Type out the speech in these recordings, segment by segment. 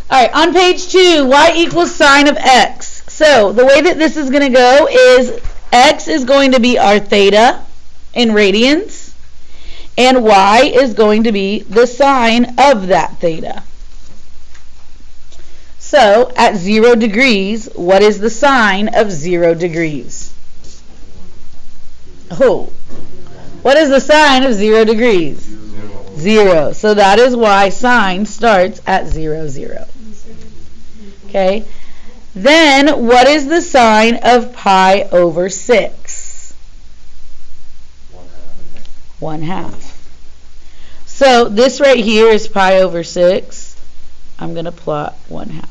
All right, on page 2, y equals sine of x. So the way that this is going to go is x is going to be our theta in radians, and y is going to be the sine of that theta. So at 0 degrees, what is the sine of 0 degrees? Oh, what is the sine of 0 degrees? 0. So that is why sine starts at 0, 0. Okay. Then what is the sine of pi over 6? 1/2. So this right here is pi over 6. I'm going to plot 1/2.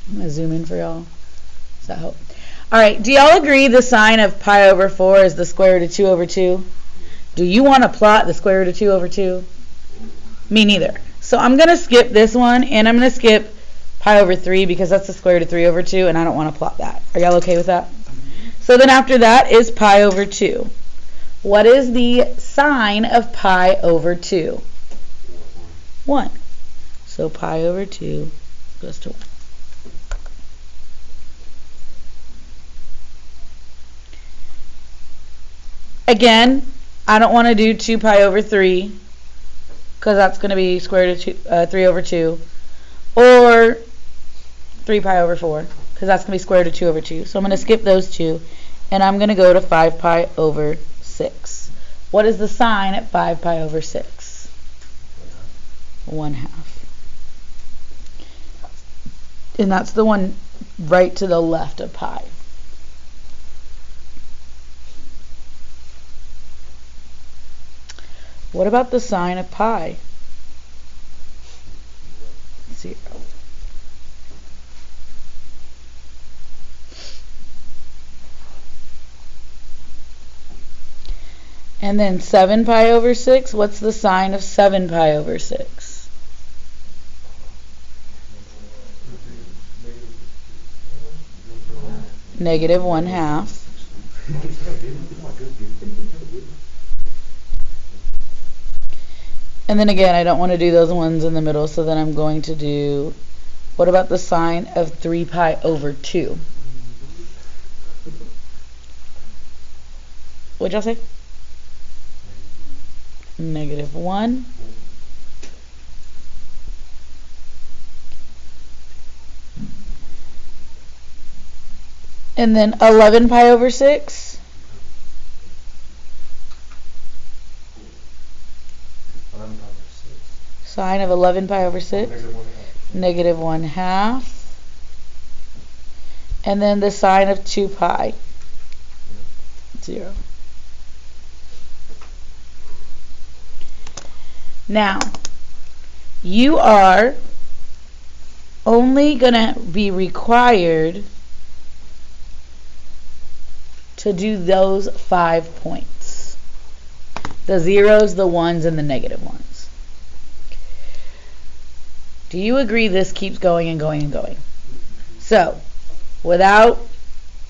I'm going to zoom in for y'all. Does that help? All right. Do y'all agree the sine of pi over 4 is the square root of 2 over 2? Do you want to plot the square root of 2 over 2? Me neither. So I'm going to skip this one, and I'm going to skip pi over 3 because that's the square root of 3 over 2, and I don't want to plot that. Are y'all okay with that? So then after that is pi over 2. What is the sine of pi over 2? 1. So pi over 2 goes to 1. Again, I don't want to do 2 pi over 3 because that's going to be square root of 3 over 2, or 3 pi over 4 because that's going to be square root of 2 over 2. So I'm going to skip those two, and I'm going to go to 5 pi over 6. What is the sine at 5 pi over 6? 1/2. And that's the one right to the left of pi. What about the sine of pi? 0. And then 7 pi over 6, what's the sine of 7 pi over 6? Negative 1/2. And then again, I don't want to do those ones in the middle, so then I'm going to do, what about the sine of 3 pi over 2? What'd y'all say? Negative 1. And then 11 pi over 6. Sine of 11 pi over 6. Negative 1/2. And then the sine of 2 pi. 0. Now, you are only going to be required to do those 5 points. The zeros, the ones, and the negative ones. Do you agree this keeps going and going and going? So, without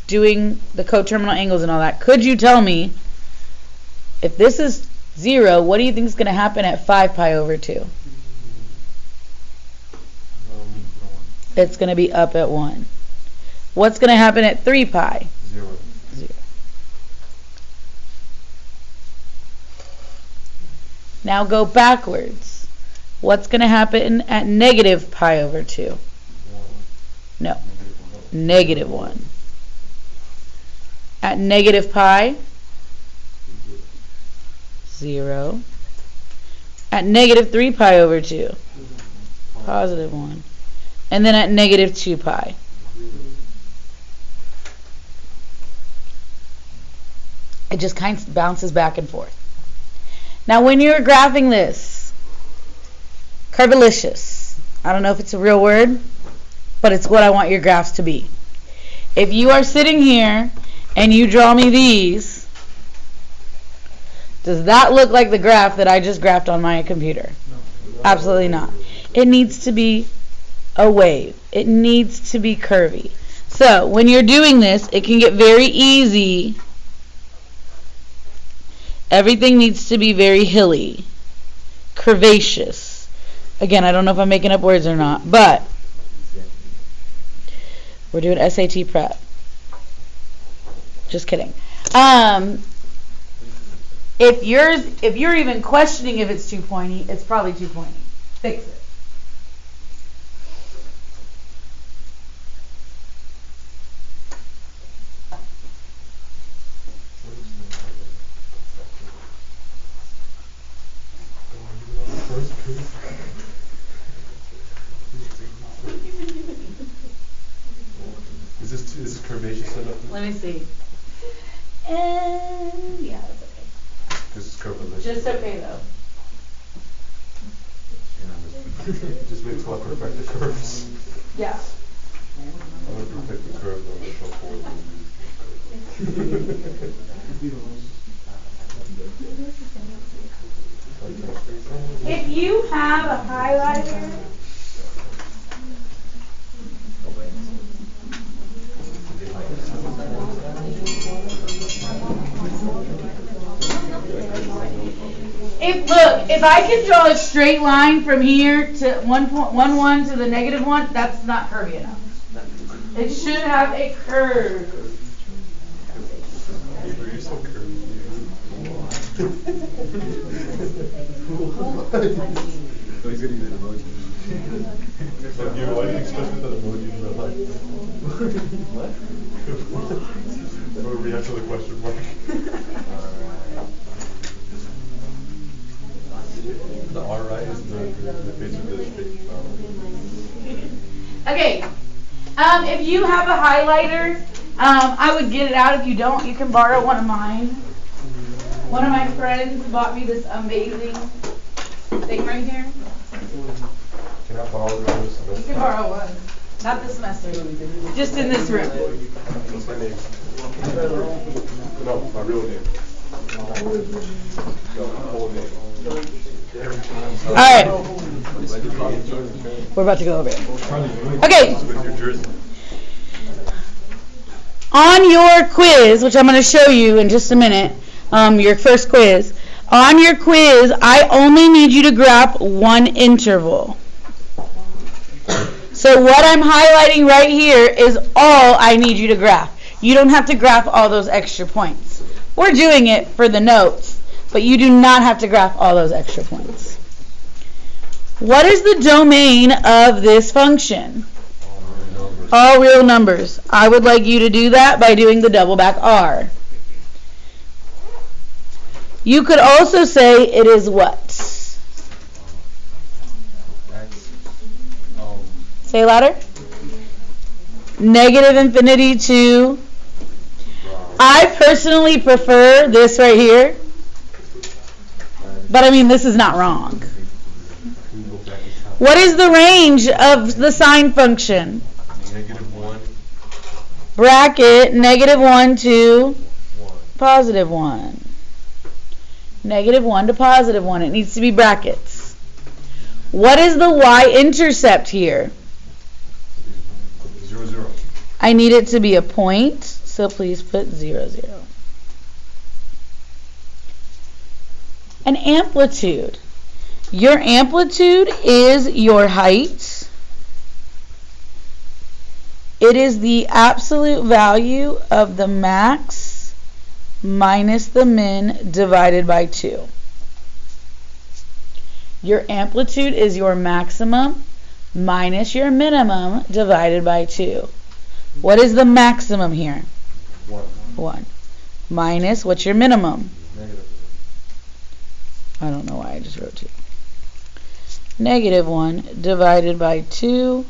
doing the coterminal angles and all that, could you tell me, if this is 0, what do you think is going to happen at 5 pi over 2? It's going to be up at 1. What's going to happen at 3 pi? 0. 0. Now go backwards. What's going to happen at negative pi over 2? No. Negative 1. At negative pi? 0. At negative 3 pi over 2? Positive 1. And then at negative 2 pi? It just kind of bounces back and forth. Now when you're graphing this, curvilicious, I don't know if it's a real word, but it's what I want your graphs to be. If you are sitting here and you draw me these, does that look like the graph that I just graphed on my computer? No. Absolutely not. It needs to be a wave. It needs to be curvy. So when you're doing this, it can get very easy. Everything needs to be very hilly. curvaceous. Again, I don't know if I'm making up words or not, but we're doing SAT prep. Just kidding. If you're even questioning if it's too pointy, it's probably too pointy. Fix it. Is this curvaceous enough? Let me see. And yeah, that's okay. This is curvaceous. Just okay though. Just wait till I perfect the curves. Yeah. I'm going to perfect the curves on the show forward. If you have a highlighter, if I can draw a straight line from here to 1 to the -1, that's not curvy enough. It should have a curve. You're so curvy. Oh, he's gonna use an emoji. Like you, why do you expect that emoji in real life? What? Or react to the question mark. The R right is the face of the straight mouth. Okay. If you have a highlighter, I would get it out. If you don't, you can borrow one of mine. One of my friends bought me this amazing thing right here. Can I borrow this semester? You can borrow one. Not this semester. Just in this room. What's my name? No, my real name. No, my whole name. Alright. We're about to go over it. Okay. On your quiz, which I'm going to show you in just a minute, your first quiz. On your quiz, I only need you to graph one interval. So what I'm highlighting right here is all I need you to graph. You don't have to graph all those extra points. We're doing it for the notes, but you do not have to graph all those extra points. What is the domain of this function? All real numbers. I would like you to do that by doing the double back R. You could also say it is what? Say louder. Negative infinity to. I personally prefer this right here. But I mean, this is not wrong. What is the range of the sine function? -1. Bracket -1 to +1. -1 to +1. It needs to be brackets. What is the y-intercept here? 0, 0. I need it to be a point, so please put 0, 0. An amplitude. Your amplitude is your height. It is the absolute value of the max minus the min divided by 2. Your amplitude is your maximum minus your minimum divided by 2. What is the maximum here? 1. Minus, what's your minimum? Negative. I don't know why I just wrote 2. -1 divided by 2,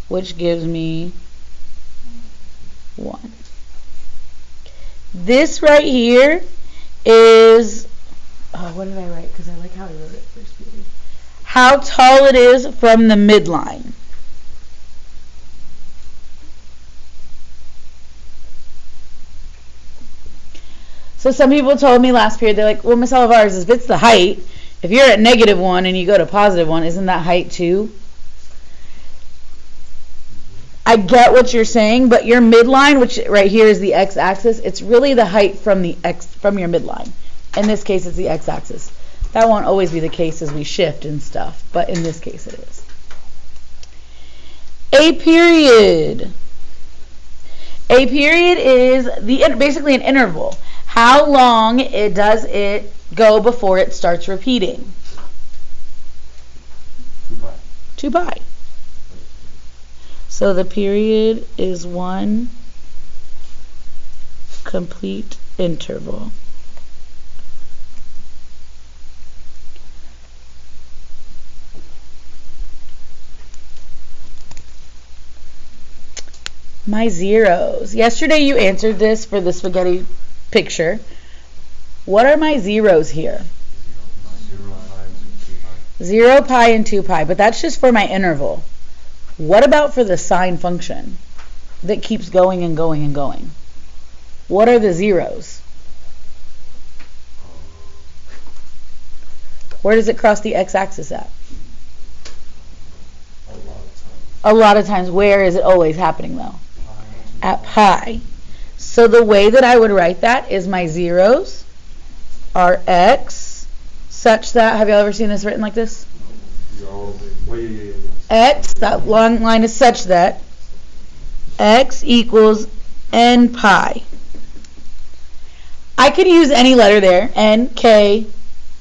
which gives me 1. This right here is, what did I write? Because I like how I wrote it first. How tall it is from the midline. So some people told me last period, they're like, well, Miss Olivares, if it's the height, if you're at -1 and you go to +1, isn't that height too? I get what you're saying, but your midline, which right here is the x-axis, it's really the height from your midline. In this case, it's the x-axis. That won't always be the case as we shift and stuff, but in this case it is. A period. A period is basically an interval. How long does it go before it starts repeating? 2 pi. So the period is one complete interval. My zeros. Yesterday you answered this for the spaghetti picture. What are my zeros here? 0 pi and 2 pi, but that's just for my interval. What about for the sine function that keeps going and going and going? What are the zeros? Where does it cross the x-axis at? A lot of times. Where is it always happening though? At pi. So the way that I would write that is my zeros are x such that, have you ever seen this written like this? X, that long line is such that x equals n pi. I could use any letter there, N, K,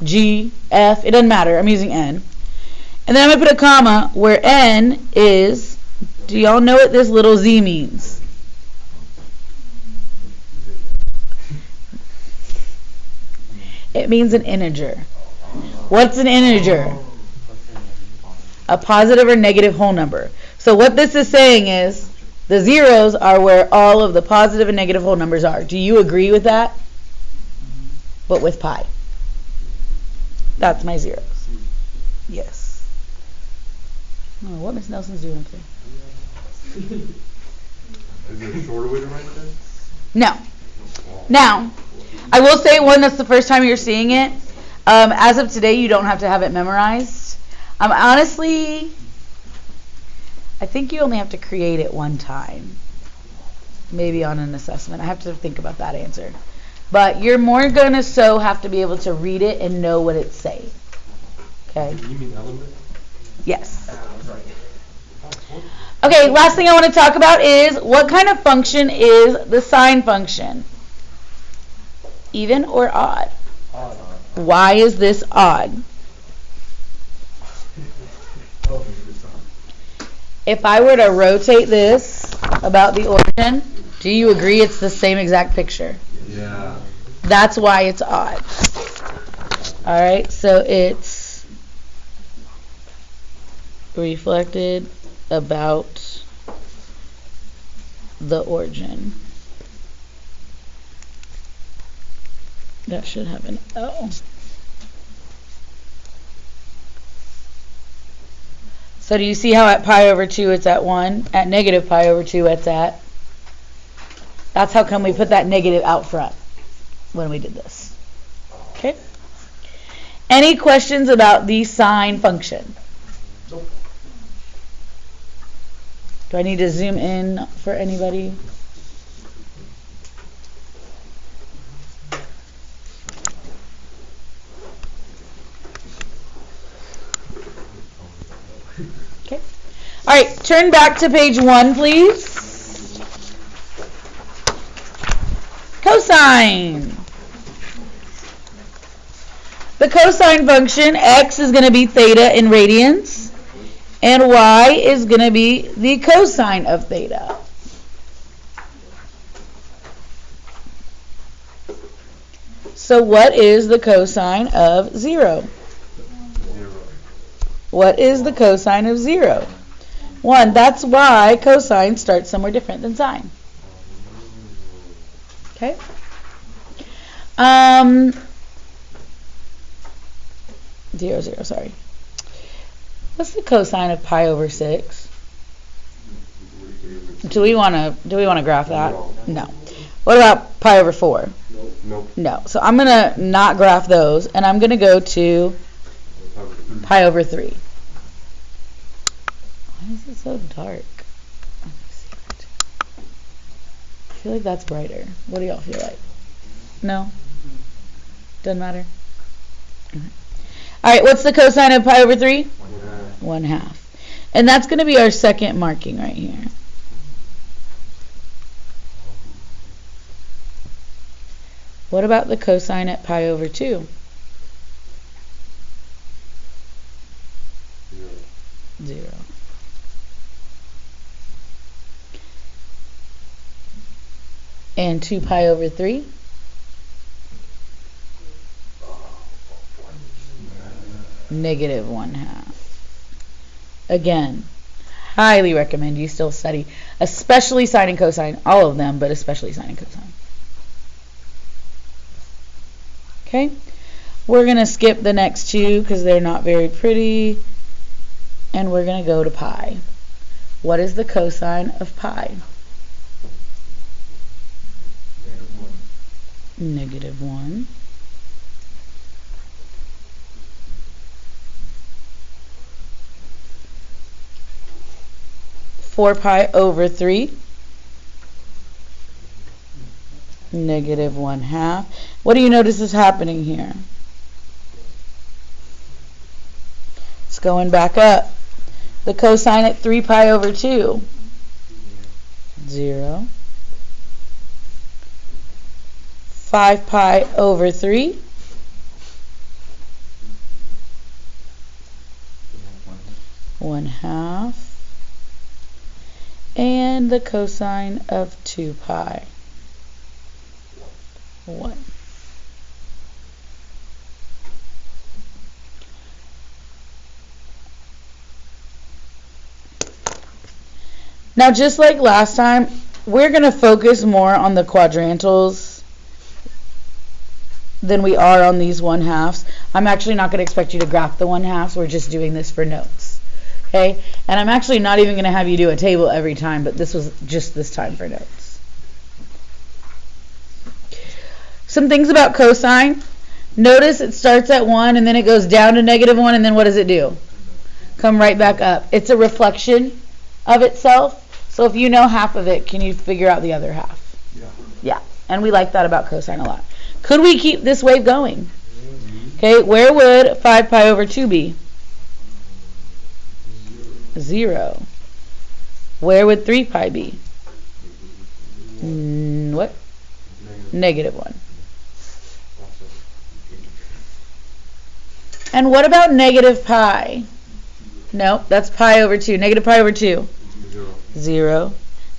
G, F, it doesn't matter, I'm using N. And then I'm going to put a comma where N is, do y'all know what this little z means? It means an integer. What's an integer? A positive or negative whole number. So what this is saying is the zeros are where all of the positive and negative whole numbers are. Do you agree with that? But with pi. That's my zeros. Yes. Oh, what Miss Nelson's doing up there? Is there a shorter way to write that? No. Now, I will say one that's the first time you're seeing it. As of today, you don't have to have it memorized. Honestly, I think you only have to create it one time. Maybe on an assessment. I have to think about that answer. But you're more going to have to be able to read it and know what it's saying. Okay? You mean element? Yes. Okay, last thing I want to talk about is what kind of function is the sine function? Even or odd? Odd. Why is this odd? If I were to rotate this about the origin, do you agree it's the same exact picture? Yeah. That's why it's odd. Alright, so it's reflected about the origin. That should have an O. So do you see how at pi over 2 it's at 1? At negative pi over 2 it's at? That's how come we put that negative out front when we did this. Okay? Any questions about the sine function? Nope. Do I need to zoom in for anybody? Okay. All right, turn back to page 1, please. Cosine. The cosine function, x is going to be theta in radians, and y is going to be the cosine of theta. So what is the cosine of 0? What is the cosine of 0? 1. That's why cosine starts somewhere different than sine. Okay? 0, 0, sorry. What's the cosine of pi over 6? Do we want to graph that? No. What about pi over 4? Nope. No. So I'm going to not graph those, and I'm going to go to pi over 3. Why is it so dark? I feel like that's brighter. What do y'all feel like? No? Doesn't matter? Okay. All right, what's the cosine of pi over 3? 1/2. And that's going to be our second marking right here. What about the cosine at pi over 2? 0. And 2 pi over 3? Negative 1/2. Again, highly recommend you still study, especially sine and cosine, all of them, but especially sine and cosine. Okay, we're going to skip the next two because they're not very pretty, and we're going to go to pi. What is the cosine of pi? Negative 1. Four pi over 3. Negative 1/2. What do you notice is happening here? It's going back up. The cosine at 3 pi over 2. 0. 5 pi over 3. 1/2. And the cosine of 2 pi. 1. Now, just like last time, we're going to focus more on the quadrantals than we are on these 1/2s. I'm actually not going to expect you to graph the 1/2s. We're just doing this for notes. Okay? And I'm actually not even going to have you do a table every time, but this was just this time for notes. Some things about cosine. Notice it starts at 1 and then it goes down to negative 1, and then what does it do? Come right back up. It's a reflection of itself. So if you know half of it, can you figure out the other half? Yeah. And we like that about cosine a lot. Could we keep this wave going? Okay, where would 5 pi over 2 be? 0. Where would 3 pi be? What? Negative 1. And what about negative pi? Nope, that's pi over 2. Negative pi over 2? 0.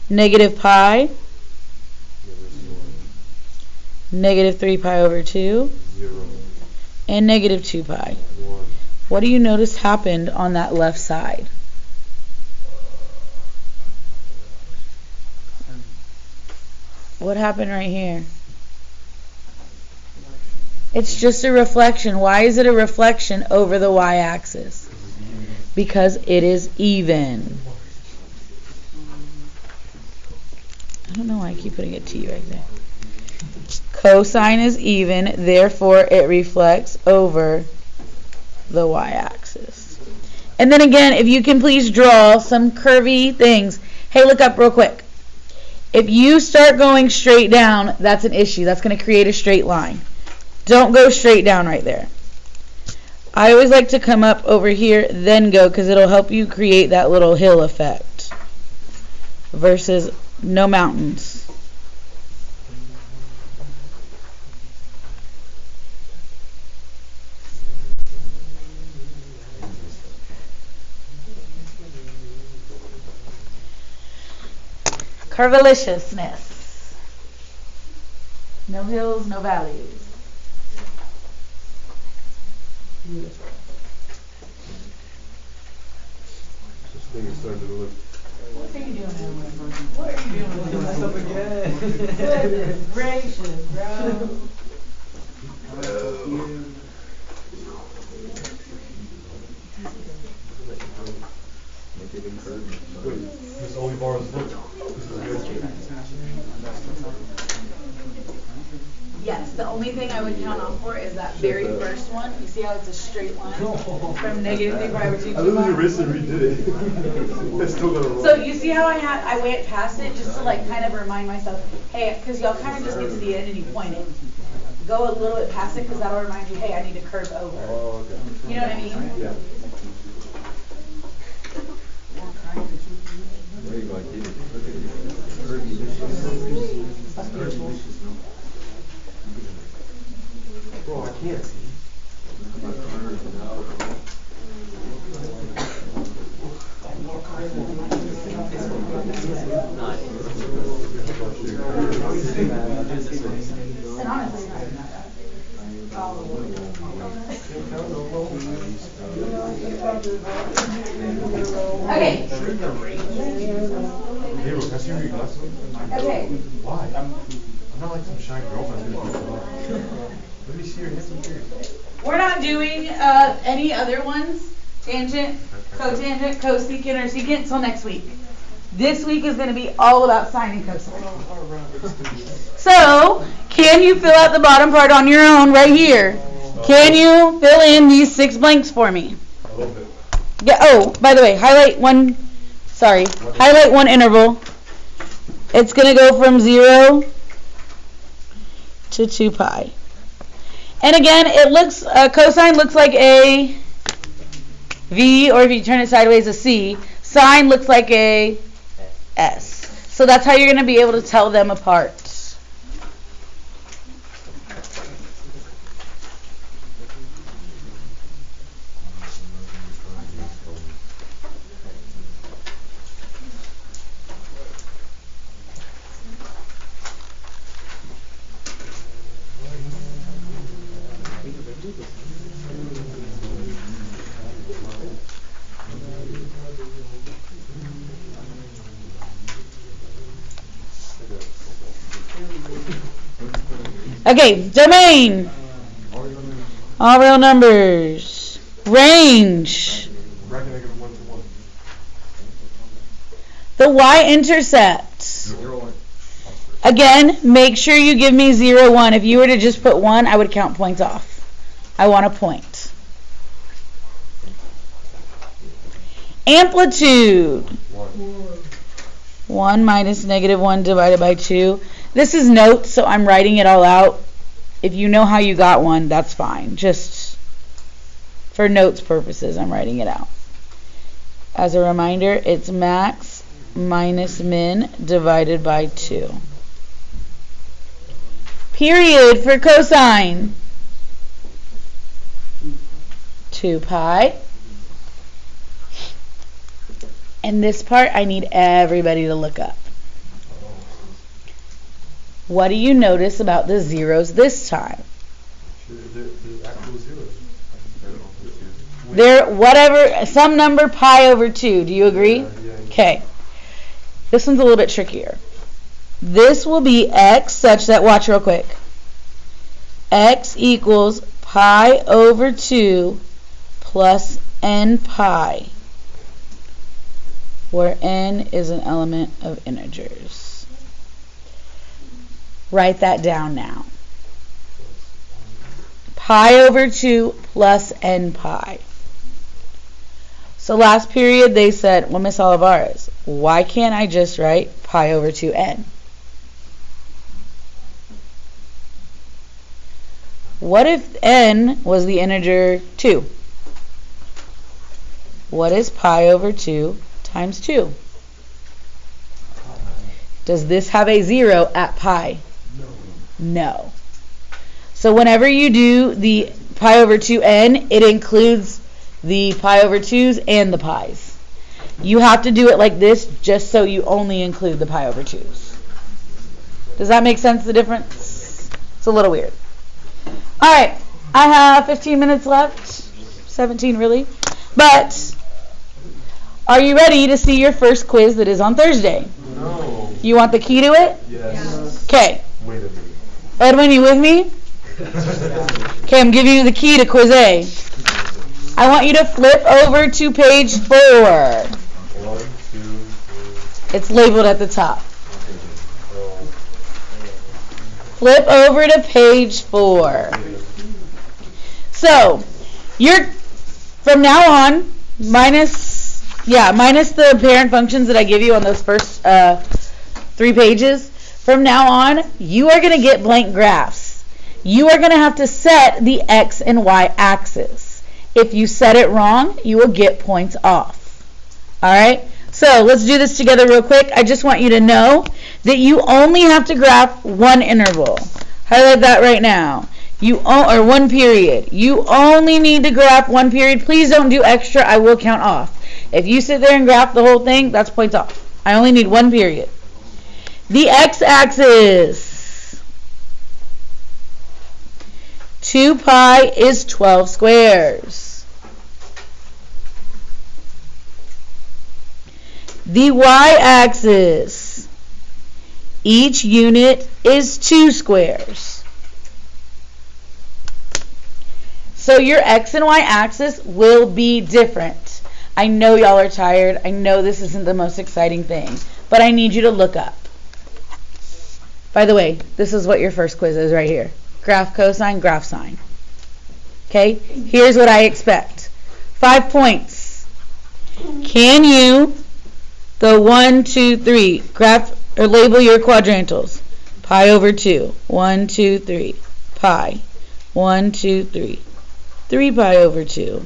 Negative pi? Negative 3 pi over 2? 0. And negative 2 pi. 1. What do you notice happened on that left side? What happened right here? It's just a reflection. Why is it a reflection over the y-axis? Because it is even. I don't know why I keep putting a T right there. Cosine is even, therefore it reflects over the y-axis. And then again, if you can please draw some curvy things. Hey, look up real quick. If you start going straight down, that's an issue. That's going to create a straight line. Don't go straight down right there. I always like to come up over here, then go, because it'll help you create that little hill effect versus no mountains. Curviliciousness. No hills, no valleys. Beautiful. This thing is starting to look. What are you doing, Edwin? What are you doing? Doing stuff again. Goodness gracious, bro. Wait, this only borrows look. This is good. Yes, the only thing I would count on for is that very first one. You see how it's a straight line from negative 3 pi over 2 I literally erased and redid it. I still got it wrong. So you see how I went past it just to like kind of remind myself, hey, because y'all kind of just get to the end and you point it. go a little bit past it because that'll remind you, hey, I need to curve over. Oh, okay. You know what I mean? Yeah. Bro, I can't see. And honestly, okay. Hey, bro, can I see your glasses? Okay. Why? I'm not like some shy girlfriend. Let me see your handsome face. We're not doing any other ones, tangent, cotangent, cosecant, or secant, till next week. This week is going to be all about sine and cosine. So, can you fill out the bottom part on your own right here? Can you fill in these 6 blanks for me? A little bit. Yeah. Oh, by the way, highlight one interval. It's going to go from 0 to 2 pi. And again, it looks, cosine looks like a V, or if you turn it sideways, a C. Sine looks like a S. So that's how you're going to be able to tell them apart. Okay, domain. All real numbers. Range. The y-intercept. Again, make sure you give me 0, 1. If you were to just put 1, I would count points off. I want a point. Amplitude. 1 minus negative 1 divided by 2. This is notes, so I'm writing it all out. If you know how you got one, that's fine. Just for notes purposes, I'm writing it out. As a reminder, it's max minus min divided by 2. Period for cosine. 2 pi. And this part I need everybody to look up. What do you notice about the zeros this time? There's actual zeros. They're whatever, some number pi over 2. Do you agree? Yeah. Okay. This one's a little bit trickier. This will be x such that, watch real quick, x equals pi over 2 plus n pi, where n is an element of integers. Write that down now. Pi over 2 plus n pi. So last period they said, well, Miss Olivares, why can't I just write pi over 2n? What if n was the integer 2? What is pi over 2 times 2? Does this have a 0 at pi? No. So whenever you do the pi over 2n, it includes the pi over 2's and the pi's. You have to do it like this just so you only include the pi over 2's. Does that make sense, the difference? It's a little weird. Alright, I have 15 minutes left. 17 really. But are you ready to see your first quiz that is on Thursday? No. You want the key to it? Yes. Okay. Wait a minute. Edwin, you with me? Okay, I'm giving you the key to quiz A. I want you to flip over to page 4. 1, 2, 3. It's labeled at the top. Flip over to page 4. So, you're, from now on, minus the parent functions that I give you on those first 3 pages, from now on, you are going to get blank graphs. you are going to have to set the x and y axis. If you set it wrong, you will get points off. Alright? So let's do this together real quick. I just want you to know that you only have to graph one interval. Highlight that right now. Or one period. You only need to graph one period. Please don't do extra. I will count off. If you sit there and graph the whole thing, that's points off. I only need one period. The x-axis. 2 pi is 12 squares. The y-axis. Each unit is 2 squares. So your x and y axis will be different. I know y'all are tired. I know this isn't the most exciting thing, but I need you to look up. By the way, this is what your first quiz is right here. Graph cosine, graph sine. Okay, here's what I expect. 5 points. Can you go 1, 2, 3, graph or label your quadrantals? Pi over 2. 1, 2, 3. Pi. 1, 2, 3. 3 pi over 2.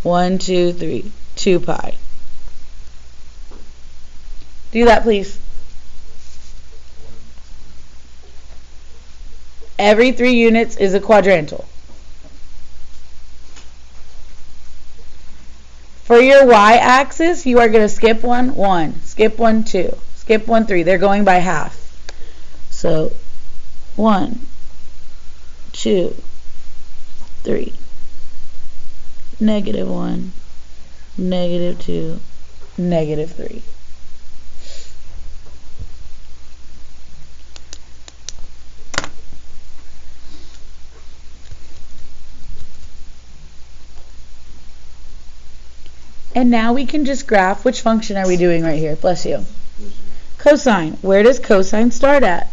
1, 2, 3. 2 pi. Do that, please. Every 3 units is a quadrantal. For your y-axis, you are going to skip 1, 1. Skip 1, 2. Skip 1, 3. They're going by half. So, 1, 2, 3. Negative 1, negative 2, negative 3. And now we can just graph. Which function are we doing right here? Bless you. Cosine. Where does cosine start at?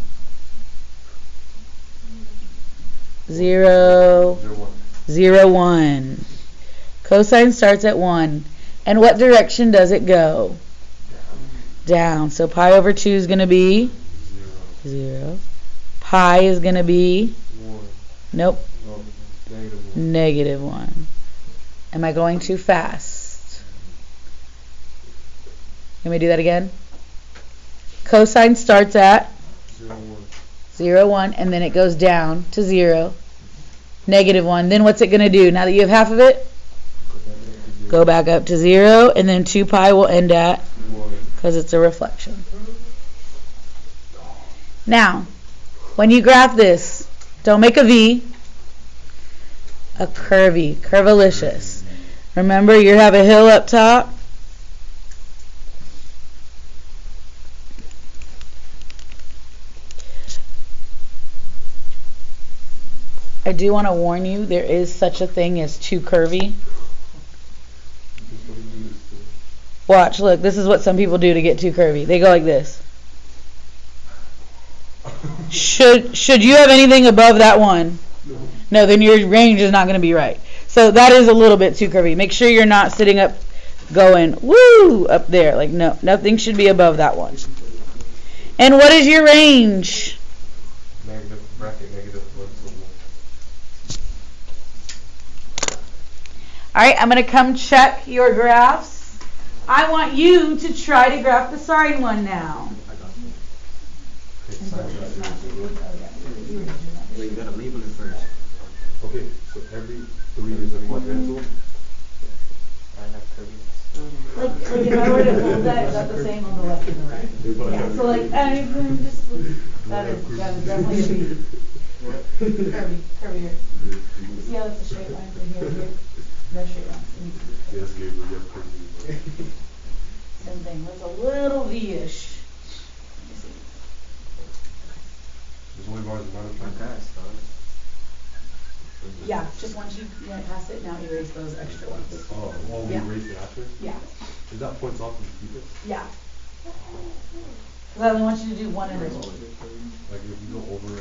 0, 0, 1. Cosine starts at 1. And what direction does it go? Down. So pi over 2 is going to be 0. Pi is going to be 1. Nope. No, Negative 1. Am I going too fast? Let me do that again. Cosine starts at 0, 1. 0, 1, and then it goes down to 0. Negative 1. Then what's it going to do? Now that you have half of it, go back up to 0, and then 2 pi will end at, because it's a reflection. Now, when you graph this, don't make a V, a curvy, curvilicious. Remember, you have a hill up top. I do want to warn you, there is such a thing as too curvy. Watch, look, this is what some people do to get too curvy. They go like this. Should you have anything above that 1? No, then your range is not going to be right. So that is a little bit too curvy. Make sure you're not sitting up going, woo, up there. Like, no, nothing should be above that 1. And what is your range? Negative bracket, negative 1 to 1. Alright, I'm going to come check your graphs. I want you to try to graph the sine one now. Well, you gotta label it first. Okay, so every 3 is a quadrantal. I have curviness. Like if I were to hold that, is that the same on the left and the right? Yeah, so like, that is definitely a B. Curvy here. See how that's a straight line from here to here? No straight lines. Yes, Gabriel, you have curvy. Same thing. That's a little V-ish. Let me see. There's only bars in My gosh, Yeah, just once you went past it, now erase those extra ones. Oh, well, we Yeah. erase it after? Yeah. Is that points off and keep it? Yeah. Because I only want you to do one interval. Like if you go over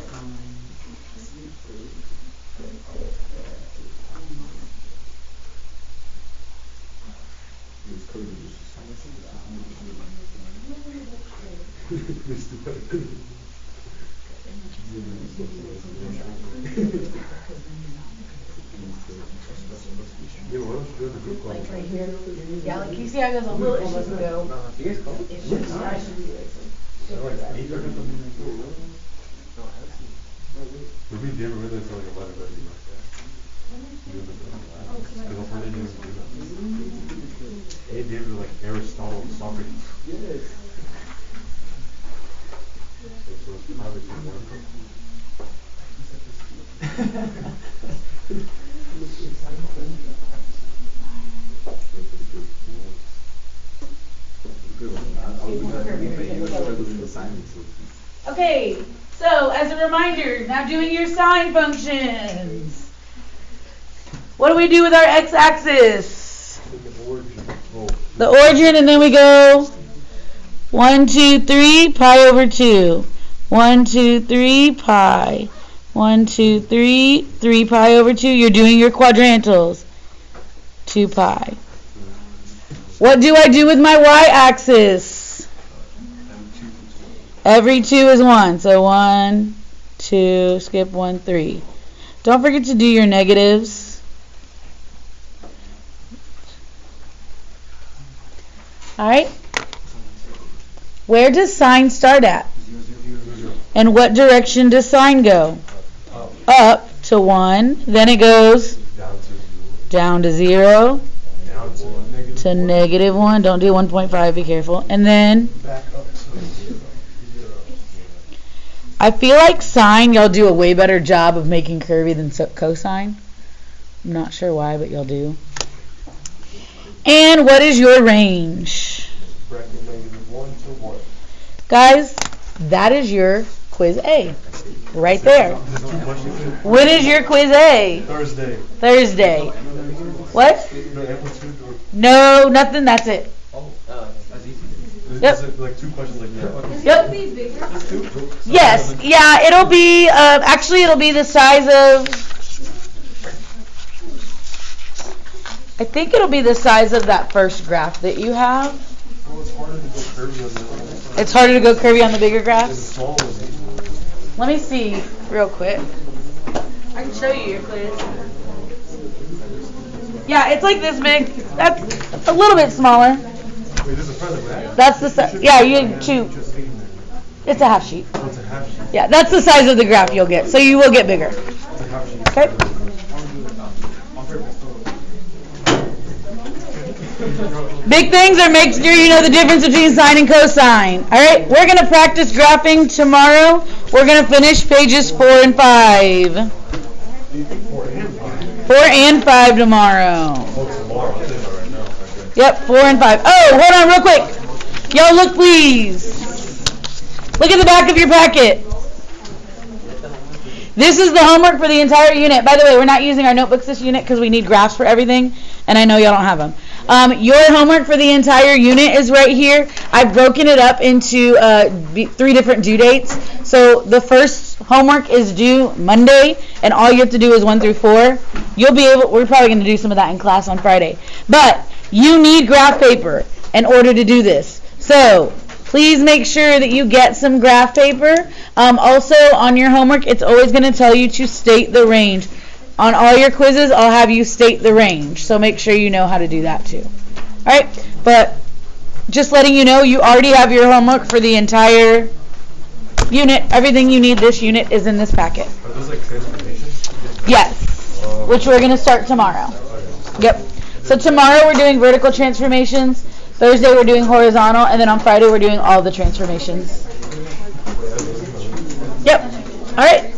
Yeah, what else do the group call? Like right here. Yeah, like you see how it goes a little, it should go. It should be like Like 8 or something. no, I don't see. We'll be there with us till like 11:30. Hey, David, like Aristotle, Socrates. Yes. So it's probably Okay, so as a reminder, now doing your sine functions. What do we do with our x-axis? The origin, and then we go 1, 2, 3, pi over 2. 1, 2, 3, pi. 1, 2, 3, 3 pi over 2. You're doing your quadrantals. 2 pi. What do I do with my y-axis? Every 2 is 1. So 1, 2, skip 1, 3. Don't forget to do your negatives. Alright? Where does sine start at? And what direction does sine go? Up to 1. Then it goes down to 0. To negative 1. Don't do 1.5. Be careful. And then back up to 0. I feel like sine, y'all do a way better job of making curvy than cosine. I'm not sure why, but y'all do. And what is your range? Bracket -1 to 1. Guys, that is your quiz A. Right there. When is your quiz A? Thursday. Thursday. What? No amplitude or No, nothing. That's it. That's easy. Yep. Is it like 2 questions like that? Yep. Just 2? Yes. Yeah, it'll be, actually it'll be the size of, I think it'll be the size of that first graph that you have. Well, it's harder to go curvy on the It's harder to go curvy on the bigger It's graphs. small ones. Let me see real quick. I can show you your quiz. Yeah, it's like this big. That's a little bit smaller. Wait, this is a present, right? That's the size. Yeah, you two. It's a half sheet. Oh, it's a half sheet. Yeah, that's the size of the graph you'll get. So you will get bigger. It's a half sheet. Okay. Big things are make sure you know the difference between sine and cosine. Alright, we're going to practice graphing tomorrow. We're going to finish pages 4 and 5. 4 and 5 tomorrow. Oh, tomorrow. I'll say that right now. Okay. Yep, 4 and 5. Oh, hold on real quick. Y'all look please. Look at the back of your packet. This is the homework for the entire unit. By the way, we're not using our notebooks this unit because we need graphs for everything, and I know y'all don't have them. Your homework for the entire unit is right here. I've broken it up into 3 different due dates. So the first homework is due Monday, and all you have to do is 1 through 4. You'll be able. We're probably going to do some of that in class on Friday. But you need graph paper in order to do this. So please make sure that you get some graph paper. Also, on your homework, it's always going to tell you to state the range. On all your quizzes, I'll have you state the range. So make sure you know how to do that too. Alright? But just letting you know, you already have your homework for the entire unit. Everything you need this unit is in this packet. Are those like transformations? Yes. Which we're going to start tomorrow. Yep. So tomorrow we're doing vertical transformations. Thursday we're doing horizontal. And then on Friday we're doing all the transformations. Yep. Alright.